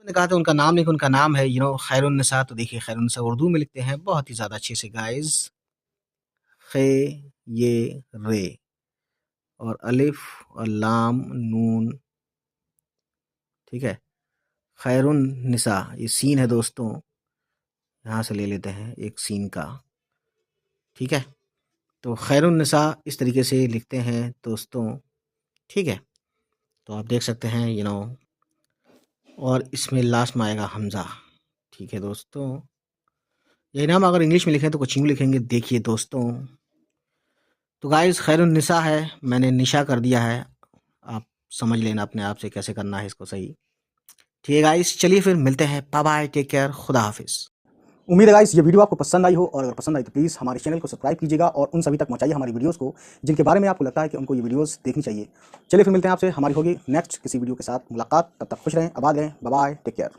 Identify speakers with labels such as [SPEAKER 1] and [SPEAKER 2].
[SPEAKER 1] मैंने कहा था उनका नाम नहीं, उनका नाम है खैरुन्निसा। तो देखिए खैरुन्निसा उर्दू में लिखते हैं बहुत ही ज़्यादा अच्छे से गाइज़। खे, ये, रे और अलिफ और लाम, नून, ठीक है? खैरुन्निसा, ये सीन है दोस्तों, यहाँ से ले लेते हैं एक सीन का, ठीक है? तो खैरुन्निसा इस तरीके से लिखते हैं दोस्तों, ठीक है? तो आप देख सकते हैं और इसमें लास्ट में आएगा हमज़ा, ठीक है दोस्तों? यही नाम अगर इंग्लिश में लिखें तो कुछ यूँ लिखेंगे, देखिए दोस्तों। तो गाइज़ खैरुन्निसा है, मैंने निशा कर दिया है, आप समझ लेना अपने आप से कैसे करना है इसको सही। ठीक है गाइज़, चलिए फिर मिलते हैं, बाय बाय, टेक केयर, खुदा हाफ़िज़।
[SPEAKER 2] उम्मीद है गाइस ये वीडियो आपको पसंद आई हो, और अगर पसंद आई तो प्लीज़ हमारे चैनल को सब्सक्राइब कीजिएगा और उन सभी तक पहुंचाइए हमारी वीडियोस को जिनके बारे में आपको लगता है कि उनको ये वीडियोस देखनी चाहिए। चलिए फिर मिलते हैं आपसे, हमारी होगी नेक्स्ट किसी वीडियो के साथ मुलाकात। तब तक खुश रहें, आबाद रहें, बाय बाय, टेक केयर।